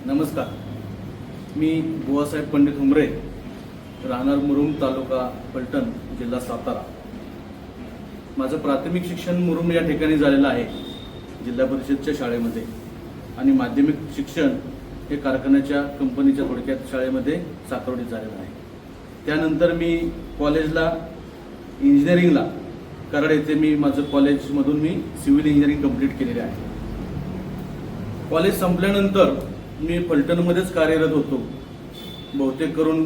नमस्कार. मी बुवासाहेब पंडित हुमरे, राहणार मुरुम, तालुका फलटण, जिल्हा सातारा. माझं प्राथमिक शिक्षण मुरुम या ठिकाणी झालेलं आहे, जिल्हा परिषदच्या शाळेमध्ये, आणि माध्यमिक शिक्षण हे कारखान्याच्या कंपनीच्या थोडक्यात शाळेमध्ये साकरवडीत झालेलं आहे. त्यानंतर मी कॉलेजला इंजिनिअरिंगला कराड येथे मी माझं कॉलेजमधून मी सिव्हिल इंजिनिअरिंग कंप्लीट केलेले आहे. कॉलेज संपल्यानंतर मी फलटणमध्येच कार्यरत होतो. बहुतेक करून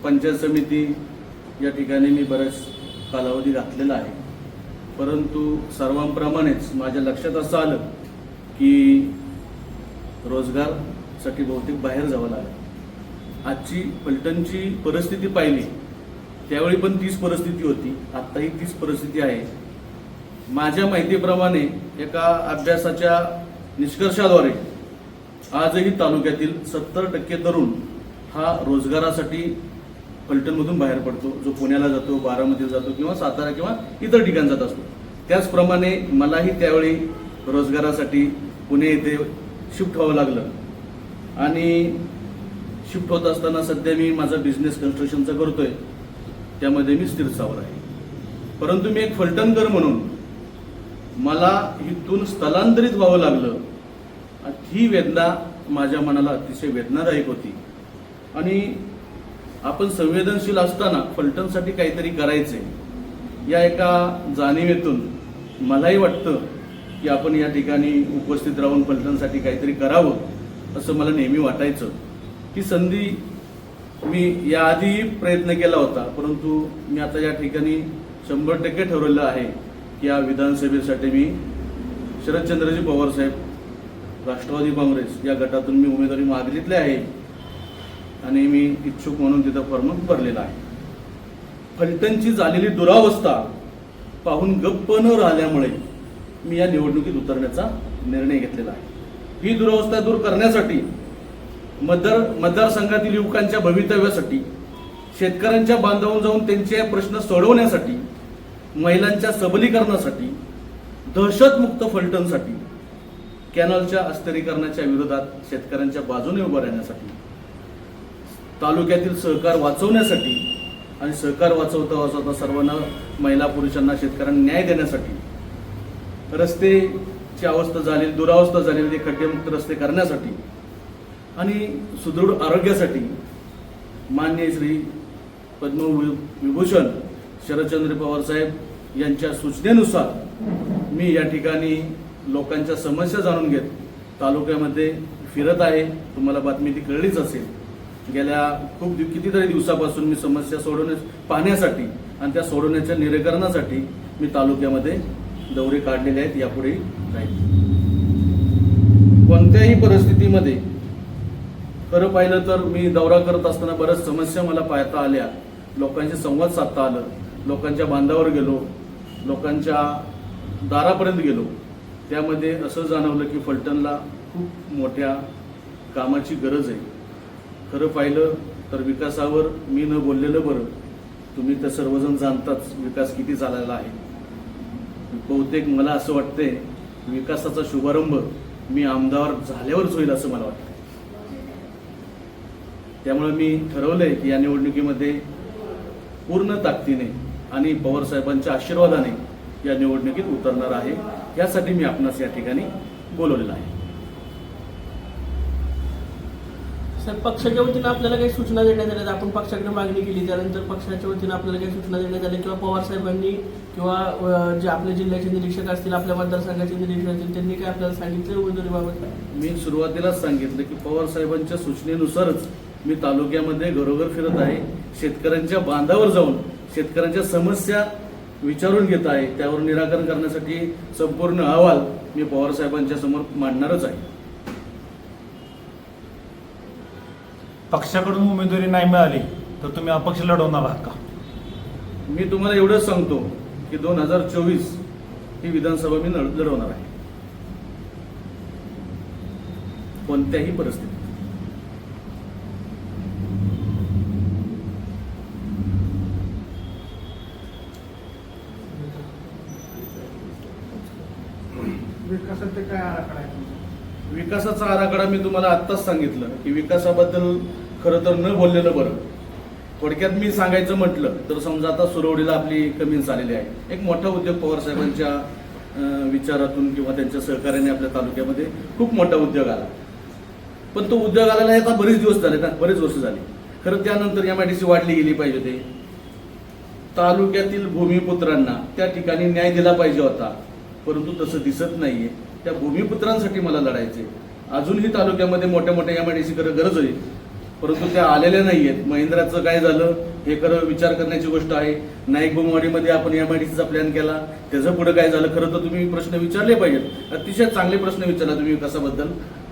पंचायत समिती या ठिकाणी मी बराच कालावधी घातलेला आहे. परंतु सर्वांप्रमाणेच माझ्या लक्षात असं आलं की रोजगारसाठी बहुतेक बाहेर जावं लागलं. आजची फलटणची परिस्थिती पाहिली त्यावेळी पण तीच परिस्थिती होती, आत्ताही तीच परिस्थिती आहे. माझ्या माहितीप्रमाणे एका अभ्यासाच्या निष्कर्षाद्वारे आजही तालुक्यातील 70% तरुण हा रोजगारासाठी फलटणमधून बाहेर पडतो, जो पुण्याला जातो, बारामतीला जातो किंवा सातारा किंवा इतर ठिकाणी जात असतो. त्याचप्रमाणे मलाही त्यावेळी रोजगारासाठी पुणे येथे शिफ्ट व्हावं लागलं. आणि शिफ्ट होत असताना सध्या मी माझा बिझनेस कन्स्ट्रक्शनचा करतोय, त्यामध्ये मी स्थिरस्थावर आहे. परंतु मी एक फलटणकर म्हणून मला इथून स्थलांतरित व्हावं लागलं. ही वेदना माझ्या मनाला अतिशय वेदनादायक होती. आणि आपण संवेदनशील असताना फलटणसाठी काहीतरी करायचे या एका जाणीवेतून मलाही वाटतं की आपण या ठिकाणी उपस्थित राहून फलटणसाठी काहीतरी करावं असं मला नेहमी वाटायचं. ही संधी मी याआधी प्रयत्न केला होता, परंतु मी आता या ठिकाणी 100% ठरवलं आहे की या विधानसभेसाठी मी शरदचंद्रजी पवार साहेब, राष्ट्रवादी काँग्रेस या गटातून मी उमेदवारी मागितली आहे आणि मी इच्छुक म्हणून तिथं फॉर्म भरलेला आहे. फलटणची झालेली दुरावस्था पाहून गप्प न राहिल्यामुळे मी या निवडणुकीत उतरण्याचा निर्णय घेतलेला आहे. ही दुरावस्था दूर करण्यासाठी, मतदारसंघातील युवकांच्या भवितव्यासाठी, शेतकऱ्यांच्या बांधावून जाऊन त्यांचे प्रश्न सोडवण्यासाठी, महिलांच्या सबलीकरणासाठी, दहशतमुक्त फलटणसाठी, कॅनलच्या अस्थिरीकरणाच्या विरोधात शेतकऱ्यांच्या बाजूने उभं राहण्यासाठी, तालुक्यातील सहकार वाचवण्यासाठी आणि सहकार वाचवता सर्वांना, महिला पुरुषांना, शेतकऱ्यांना न्याय देण्यासाठी, रस्त्याची अवस्था झालेली, दुरावस्था झालेली खड्डेमुक्त रस्ते करण्यासाठी आणि सुदृढ आरोग्यासाठी माननीय श्री पद्मविभूषण शरदचंद्र पवार साहेब यांच्या सूचनेनुसार मी या ठिकाणी लोकांच्या समस्या जाणून घेत तालुक्यामध्ये फिरत आहे. तुम्हाला बातमी ती कळलीच असेल. गेल्या कितीतरी दिवसापासून मी समस्या पाहण्यासाठी आणि त्या सोडवण्याच्या निराकरणासाठी मी तालुक्यामध्ये दौरे काढलेले आहेत. यापुढे राहील. कोणत्याही परिस्थितीमध्ये खरं पाहिलं तर मी दौरा करत असताना बऱ्याच समस्या मला पाहता आल्या. लोकांशी संवाद साधता आलं, लोकांच्या बांधावर गेलो, लोकांच्या दारापर्यंत गेलो. त्यामध्ये असं जाणवलं की फलटणला खूप मोठ्या कामाची गरज आहे. खरं पाहिलं तर विकासावर मी न बोललेलं बरं. तुम्ही तर सर्वजण जाणताच विकास किती चाललेला आहे. बहुतेक मला असं वाटतंय विकासाचा शुभारंभ मी आमदार झाल्यावरच होईल असं मला वाटतं. त्यामुळे मी ठरवलंय की या निवडणुकीमध्ये पूर्ण ताकदीने आणि पवार साहेबांच्या आशीर्वादाने या निवडणुकीत उतरणार आहे. यासाठी मी आपणास या ठिकाणी बोलवलेलं आहे. सर, पक्षाच्या वतीनं आपल्याला काही सूचना देण्यात आल्या? आपण पक्षाकडे मागणी केली, त्यानंतर पक्षाच्या वतीनं आपल्याला काही सूचना देण्यात आल्या किंवा पवार साहेबांनी किंवा जे आपल्या जिल्ह्याचे निरीक्षक असतील, आपल्या मतदारसंघाचे निरीक्षक असतील, त्यांनी काय आपल्याला सांगितलं उमेदवारीबाबत? मी सुरुवातीलाच सांगितलं की पवार साहेबांच्या सूचनेनुसारच मी तालुक्यामध्ये घरोघर फिरत आहे. शेतकऱ्यांच्या बांधावर जाऊन शेतकऱ्यांच्या समस्या विचारून घेत आहे. त्यावर निराकरण करण्यासाठी संपूर्ण अहवाल मी पवार साहेबांच्या समोर मांडणारच आहे. पक्षाकडून उमेदवारी नाही मिळाली तर तुम्ही अपक्ष लढवणार आहात का? मी तुम्हाला एवढंच सांगतो की 2024 ही विधानसभा मी लढवणार आहे, कोणत्याही परिस्थितीत. विकासाचे काय आराखडा आहे? विकासाचा आराखडा मी तुम्हाला आत्ताच सांगितलं की विकासाबद्दल खरं तर न बोललेलं बरं. थोडक्यात मी सांगायचं म्हटलं तर समजा आता सुरवडीला आपली कमीन्स आलेली आहे. एक मोठा उद्योग पवार साहेबांच्या विचारातून किंवा त्यांच्या सहकार्याने आपल्या तालुक्यामध्ये खूप मोठा उद्योग आला. पण तो उद्योग आलेला आहे आता बरेच दिवस झाले ना, बरेच वर्ष झाली. खरं त्यानंतर MIDC वाढली गेली पाहिजे होती. तालुक्यातील भूमिपुत्रांना त्या ठिकाणी न्याय दिला पाहिजे होता, परंतु तसं दिसत नाहीये. त्या भूमिपुत्रांसाठी मला लढायचे. अजूनही तालुक्यामध्ये मोठ्या मोठ्या MIDC गरज आहे, परंतु त्या आलेल्या नाहीयेत. महिंद्राचं काय झालं हे खरं विचार करण्याची गोष्ट आहे. नाईक बोमवाडीमध्ये आपण MIDCचा प्लॅन केला, त्याचं पुढे काय झालं खरं तर तुम्ही प्रश्न विचारले पाहिजेत. अतिशय चांगले प्रश्न विचारला तुम्ही विकासाबद्दल.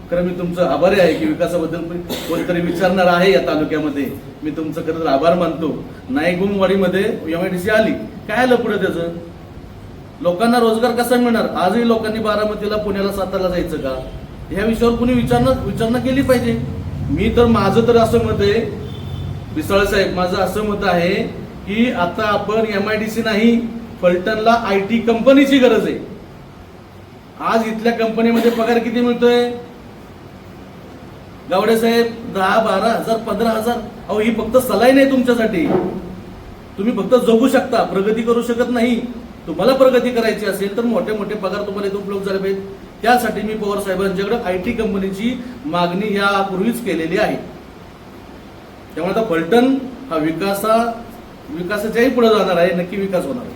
खरं मी तुमचं आभारी आहे की विकासाबद्दल कोणतरी विचारणार आहे या तालुक्यामध्ये. मी तुमचं खरं तर आभार मानतो. नाईक बोमवाडीमध्ये MIDC आली, काय आलं पुढे त्याचं? लोकांना रोजगार कसा मिळणार? आजही लोकांनी बारामतीला, पुण्याला, सातारला जायचं का? ह्या विषयावर कुणी विचारणा केली पाहिजे. मी तर माझं तर असं मत आहे, विसाळ साहेब, माझं असं मत आहे की आता आपण MIDC नाही, फलटणला IT कंपनीची गरज आहे. आज इथल्या कंपनीमध्ये पगार किती मिळतोय गावडे साहेब? 10-12 हजार, 15,000. अहो ही फक्त सलाईन आहे तुमच्यासाठी. तुम्ही फक्त जगू शकता, प्रगती करू शकत नाही. तुम्हाला प्रगती करायची असेल तर मोठे मोठे पगार तुम्हाला इथे उपलब्ध झाले पाहिजेत. त्यासाठी मी पवार साहेबांच्याकडे IT कंपनीची मागणी यापूर्वीच केलेली आहे. त्यामुळे आता फलटण हा विकासाच्याही पुढे जाणार आहे, नक्की विकास होणार आहे.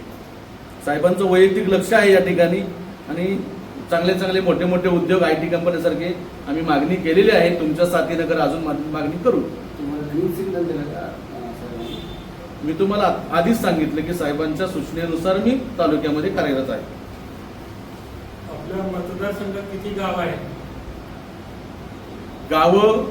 साहेबांचं वैयक्तिक लक्ष आहे या ठिकाणी आणि चांगले चांगले मोठे मोठे उद्योग IT कंपनीसारखे आम्ही मागणी केलेली आहे. तुमच्या साथीनं कर अजून मागणी करू. मी तुम्हाला आधीच सांगितलं की साहेबांच्या सूचनेनुसार मी तालुक्यामध्ये कार्यरत आहे. आपल्या मतदारसंघात किती गाव आहेत? गावं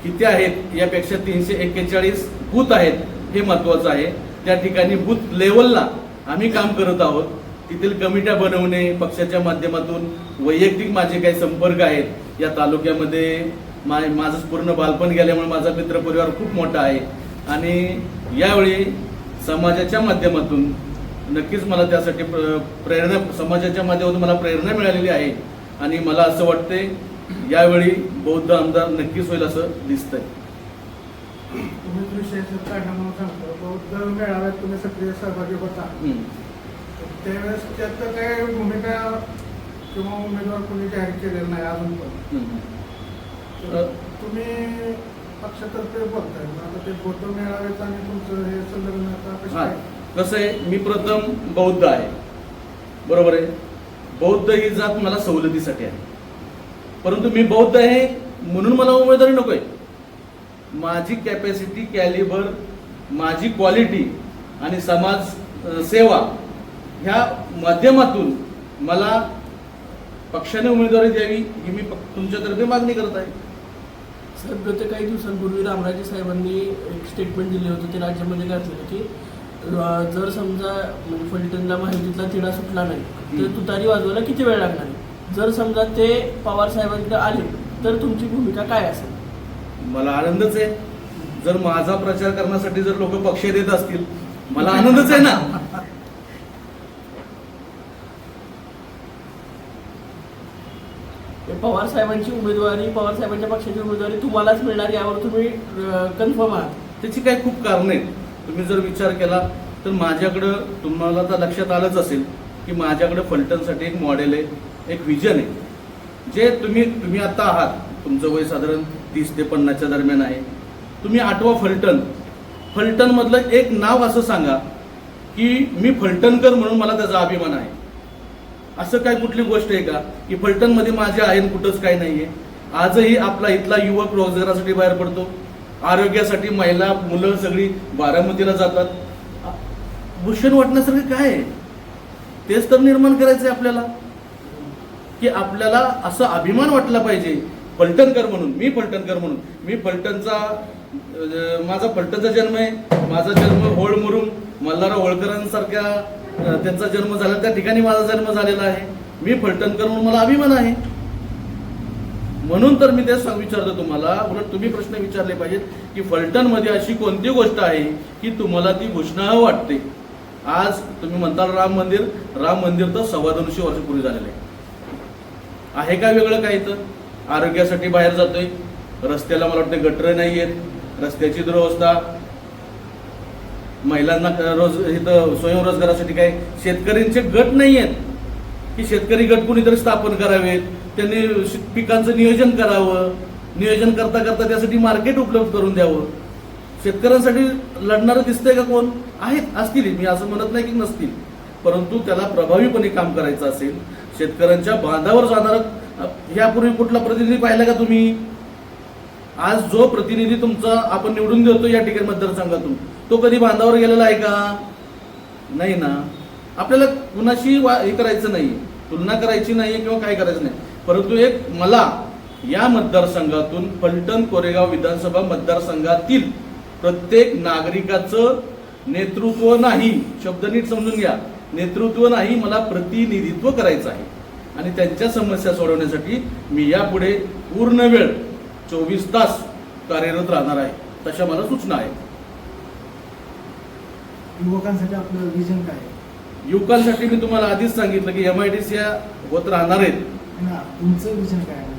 किती आहेत यापेक्षा 341 बूथ आहेत हे महत्वाचं आहे. त्या ठिकाणी बूथ लेवलला आम्ही काम करत आहोत. तिथील कमिट्या बनवणे, पक्षाच्या माध्यमातून वैयक्तिक माझे काही संपर्क आहेत या तालुक्यामध्ये. माझं पूर्ण बालपण गेल्यामुळे माझा मित्रपरिवार खूप मोठा आहे आणि यावेळी समाजाच्या माध्यमातून नक्कीच मला त्यासाठी प्रेरणा, समाजाच्या माध्यमातून मला प्रेरणा मिळालेली आहे आणि मला असं वाटतंय यावेळी बौद्ध आमदार नक्कीच होईल असं दिसतंय. तुम्ही विषय काढण्यामुळे सांगतो, बौद्ध मेळाव्यात तुम्ही सक्रिय सहभागी होता, त्यावेळेस त्यात काही भूमिका किंवा उमेदवार कोणी जाहीर केलेला नाही अजून पण. तुम्ही पक्षातर्फे बोलताय, आता ते बौद्ध मेळाव्यात आणि तुमचं हे संदर्भ आता कसं आहे? कसं आहे, मी प्रथम बौद्ध आहे, बरोबर आहे. बौद्ध ही जात मला सवलतीसाठी आहे, परंतु मी बौद्ध आहे म्हणून मला उमेदवारी नकोय. माझी कॅपॅसिटी, कॅलिबर, माझी क्वालिटी आणि समाज सेवा ह्या माध्यमातून मला पक्षाने उमेदवारी द्यावी ही मी तुमच्यातर्फे मागणी करत आहे. साहेब, गत काही दिवसांपूर्वी रामराजे साहेबांनी एक स्टेटमेंट दिले होते, ते राज्यामध्ये घातलेलं की जर समजा म्हणजे फलटणला माहितीतला तिढा सुटला नाही तर तुतारी वाजवायला किती वेळ लागणार. जर समजा ते पवार साहेबांकडे आले तर तुमची भूमिका काय असेल? मला आनंदच आहे. जर माझा प्रचार करण्यासाठी जर लोक पक्ष देत असतील मला आनंदच आहे ना. पवार साहेबांची उमेदवारी, पवार साहेबांच्या पक्षाची उमेदवारी तुम्हालाच मिळणार यावर तुम्ही कन्फर्म आहात? त्याची काही खूप कारणं आहेत. तुम्ही जर विचार केला तर माझ्याकडं, तुम्हाला तर लक्षात आलंच असेल की माझ्याकडे फलटणसाठी एक मॉडेल आहे, एक विजन आहे. जे तुम्ही आता आहात, तुमचं वय साधारण 30 ते 50च्या दरम्यान आहे. तुम्ही आठवा फलटण मधलं एक नाव असं सांगा की मी फलटणकर म्हणून मला त्याचा अभिमान आहे. असं काय कुठली गोष्ट आहे का की फलटणमध्ये माझे आहे कुठंच काय नाहीये? आजही आपला इथला युवक रोजगारासाठी बाहेर पडतो, आरोग्यासाठी महिला, मुलं सगळी बारामतीला जातात. भूषण वाटण्यासारखं काय आहे? तेच तर निर्माण करायचंय आपल्याला की आपल्याला असा अभिमान वाटला पाहिजे फलटणकर म्हणून. मी फलटणकर म्हणून, मी फलटणचा, माझा फलटणचा जन्म आहे. माझा जन्म होळ मुरुम मल्हार होळकरांसारख्या त्यांचा जन्म झाला, त्या ठिकाणी माझा जन्म झालेला आहे. मी फलटणकर म्हणून मला अभिमान आहे. म्हणून तर मी तेच विचारतो तुम्हाला. उलट तुम्ही प्रश्न विचारले पाहिजेत की फलटणमध्ये अशी कोणती गोष्ट आहे की तुम्हाला ती घोषणा वाटते. आज तुम्ही म्हणता राम मंदिर तर 250 वर्षापूर्वी झालेलं आहे का वेगळं काही? तर आरोग्यासाठी बाहेर जातोय, रस्त्याला मला वाटतं गटर नाही आहेत, रस्त्याची दुरवस्था, महिलांना इथं स्वयंरोजगारासाठी काय शेतकऱ्यांचे गट नाही आहेत की शेतकरी गट कुणीतरी स्थापन करावेत, त्यांनी पिकांचं नियोजन करावं, नियोजन करता करता त्यासाठी मार्केट उपलब्ध करून द्यावं. शेतकऱ्यांसाठी लढणारं दिसतंय का कोण? आहेत, असतील, मी असं म्हणत नाही की नसतील, परंतु त्याला प्रभावीपणे काम करायचं असेल, शेतकऱ्यांच्या बांधावर जाणारा यापूर्वी कुठला प्रतिनिधी पाहिला का तुम्ही? आज जो प्रतिनिधी तुमचा आपण निवडून देतो या ठिकाणी मतदारसंघातून, तो कधी बांधावर गेलेला आहे का? नाही ना. आपल्याला कुणाशी हे करायचं नाही, तुलना करायची नाही किंवा काय करायचं नाही, परंतु एक मला या मतदारसंघातून फलटण कोरेगाव विधानसभा मतदारसंघातील प्रत्येक नागरिकाचं नेतृत्व नाही, शब्द नीट समजून घ्या, नेतृत्व नाही, मला प्रतिनिधित्व करायचं आहे आणि त्यांच्या समस्या सोडवण्यासाठी मी यापुढे पूर्ण वेळ 24 तास कार्यरत राहणार आहे, तशा मला सूचना आहेत. युवकांसाठी आपलं विजन काय आहे? युवकांसाठी मी तुम्हाला आधीच सांगितलं की MIDC होत राहणार आहेत. ना तुमचं विजन काय आहे?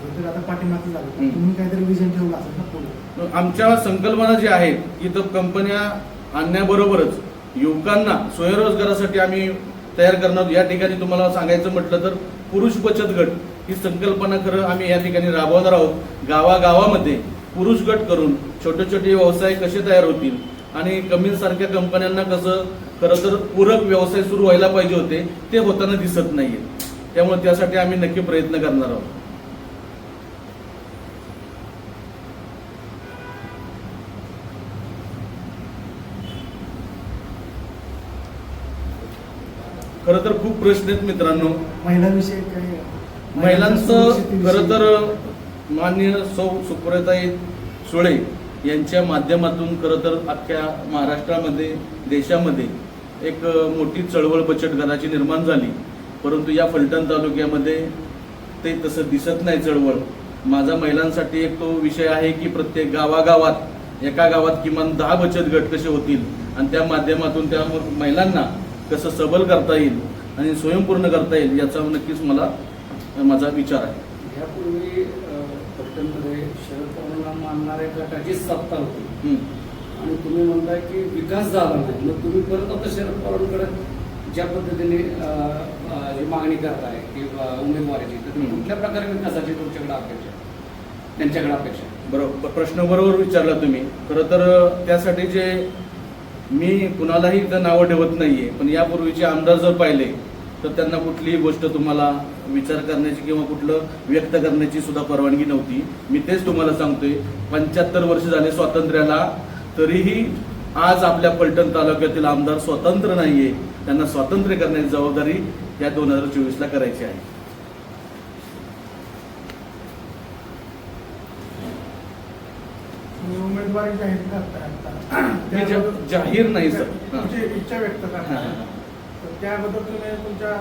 म्हणजे आता पाठीमागचं झालं, हम्म. तुम्ही काहीतरी विजन ठेवलं असेल ना पुढे. आमच्या संकल्पना ज्या आहेत इथं कंपन्या आणण्याबरोबरच युवकांना स्वयंरोजगारासाठी आम्ही तयार करणार. या ठिकाणी तुम्हाला सांगायचं म्हटलं तर पुरुष बचत गट ही संकल्पना खरं आम्ही या ठिकाणी राबवणार आहोत. गावागावामध्ये पुरुष गट करून छोटे छोटे व्यवसाय कसे तयार होतील आणि कमीसारख्या कंपन्यांना कसं खरं तर पूरक व्यवसाय सुरू व्हायला पाहिजे होते, ते होताना दिसत नाहीये. त्यामुळे त्यासाठी आम्ही नक्की प्रयत्न करणार आहोत. खरं तर खूप प्रश्न आहेत मित्रांनो. महिलांविषयी काय? महिलांचं खरं तर माननीय सौ सुप्रियाताई सुळे यांच्या माध्यमातून खरं तर अख्ख्या महाराष्ट्रामध्ये देशामध्ये एक मोठी चळवळ बचत गटाची निर्माण झाली, परंतु या फलटण तालुक्यामध्ये ते तसं दिसत नाही चळवळ. माझा महिलांसाठी एक तो विषय आहे की प्रत्येक गावागावात एका गावात किमान 10 बचत गट कसे होतील आणि त्या माध्यमातून त्या महिलांना कसं सबल करता येईल आणि स्वयंपूर्ण करता येईल याचा नक्कीच माझा विचार आहे. यापूर्वी फलटणमध्ये शरद पवारांना मानणाऱ्या गटाची सत्ता होती आणि तुम्ही म्हणताय की विकास झाला नाही, मग तुम्ही परत आता शरद पवारांकडे ज्या पद्धतीने ही मागणी करताय की उमेदवाराची, तर कुठल्या प्रकारे विकासाची तुमच्याकडे अपेक्षा, त्यांच्याकडे अपेक्षा? बरोबर, प्रश्न बरोबर विचारला तुम्ही. खरं तर त्यासाठी जे मी कुणालाही इथं नावं ठेवत नाहीये, पण यापूर्वीचे आमदार जर पाहिले तर त्यांना कुठलीही गोष्ट तुम्हाला विचार करण्याची किंवा कुठलं व्यक्त करण्याची सुद्धा परवानगी नव्हती. मी तेच तुम्हाला सांगतोय, 75 वर्ष झाले स्वातंत्र्याला, तरीही आज आपल्या फलटण तालुक्यातील आमदार स्वतंत्र नाहीये. त्यांना स्वातंत्र्य करण्याची जबाबदारी या 2024ला करायची आहे. उमेदवारी जाहीर करताय जाहीर नाही सर. तुमची इच्छा व्यक्त करताय, तर त्याबद्दल तुम्ही तुमच्या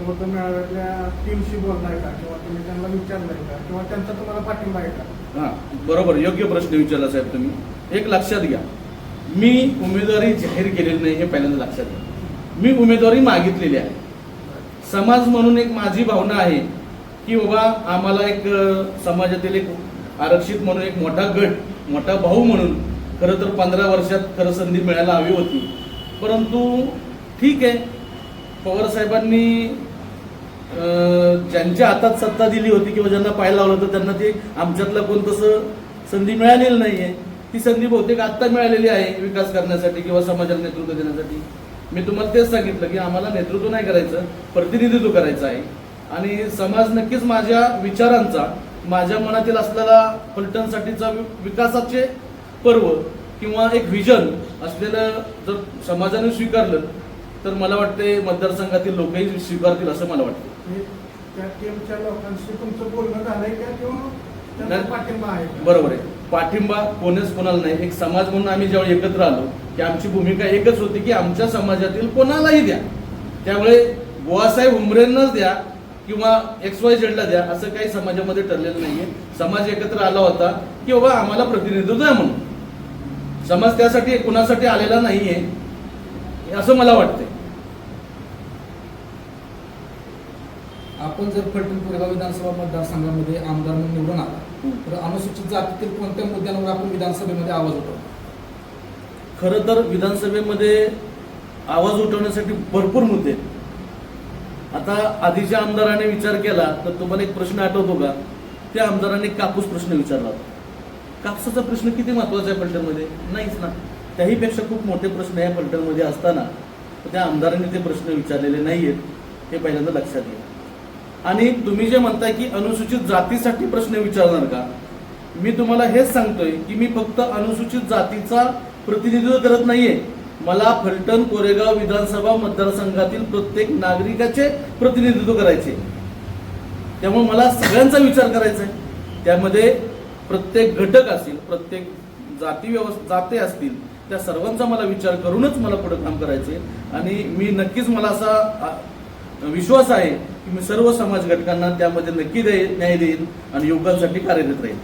मत मेळाव्यातल्या टीमशी बोलताय का, किंवा तुम्ही त्यांना विचारलाय का, किंवा त्यांचा तुम्हाला पाठिंबा आहे का? हां, बरोबर, योग्य प्रश्न विचारला साहेब तुम्ही. एक लक्षात घ्या, मी उमेदवारी जाहीर केलेली नाही हे पहिल्यांदा लक्षात घ्या. मी उमेदवारी मागितलेली आहे. समाज म्हणून एक माझी भावना आहे की बाबा आम्हाला एक समाजातील एक आरक्षित म्हणून एक मोठा गट, मोठा भाऊ म्हणून खरं तर 15 वर्षात खरं संधी मिळायला हवी होती. परंतु ठीक आहे, पवार साहेबांनी ज्यांच्या हातात सत्ता दिली होती किंवा ज्यांना पाहायला लावलं होतं त्यांना ते आमच्यातलं कोण तसं संधी मिळालेली नाहीये. ती संधी बहुतेक आत्ता मिळालेली आहे विकास करण्यासाठी किंवा समाजाला नेतृत्व देण्यासाठी. मी तुम्हाला तेच सांगितलं की आम्हाला नेतृत्व नाही करायचं, प्रतिनिधित्व करायचं आहे. आणि समाज नक्कीच माझ्या विचारांचा, माझ्या मनातील असलेला फलटणसाठीचा विकासाचे पर्व किंवा एक व्हिजन असलेलं जर समाजाने स्वीकारलं तर मला वाटते मतदारसंघातील लोकही स्वीकारतील असं मला वाटतं. त्या टीमच्या लोकांशी तुमचं बोलणं झालंय का, किंवा त्यांचा नाही. पाठिंबा आहे का? बरोबर आहे, पाठिंबा कोणीच कोणाला नाही. एक समाज म्हणून आम्ही जेव्हा एकत्र आलो की आमची भूमिका एकच होती की आमच्या समाजातील कोणालाही द्या, त्यामुळे बुवासाहेब हुंबरेंनाच द्या किंवा XYZ द्या असं काही समाजामध्ये ठरलेलं नाहीये. समाज एकत्र आला होता की बाबा आम्हाला प्रतिनिधित्व द्या म्हणून. समाज त्यासाठी कुणासाठी आलेला नाहीये असं मला वाटतंय. आपण जर फलटण कोरेगाव विधानसभा मतदारसंघामध्ये आमदार म्हणून निवडून आला तर अनुसूचित जातीतील कोणत्या मुद्द्यांवर आपण विधानसभेमध्ये आवाज उठवतो? खरं तर विधानसभेमध्ये आवाज उठवण्यासाठी भरपूर मुद्दे आहेत. आता आधीच्या आमदाराने विचार केला तर तुम्हाला एक प्रश्न आठवतो का? त्या आमदारांनी कापूस प्रश्न विचारला होता. कापसाचा प्रश्न किती महत्वाचा आहे फलटणमध्ये? नाहीच ना. त्याहीपेक्षा खूप मोठे प्रश्न या फलटणमध्ये असताना त्या आमदारांनी ते प्रश्न विचारलेले नाहीयेत, हे पहिल्यांदा लक्षात घ्या. आणि तुम्ही जे म्हणताय की अनुसूचित जातीसाठी प्रश्न विचारणार का, मी तुम्हाला हेच सांगतोय की मी फक्त अनुसूचित जातीचा प्रतिनिधित्व करत नाहीये. मला फलटण कोरेगाव विधानसभा मतदारसंघातील प्रत्येक नागरिकाचे प्रतिनिधित्व करायचे. त्यामुळे मला सगळ्यांचा विचार करायचा आहे. त्यामध्ये प्रत्येक घटक असतील, प्रत्येक जाती असतील, त्या सर्वांचा मला विचार करूनच मला पुढे काम करायचे. आणि मी नक्कीच, मला असा विश्वास आहे की मी सर्व समाज घटकांना त्यामध्ये नक्की न्याय देईन आणि युवकांसाठी कार्यरत राहील.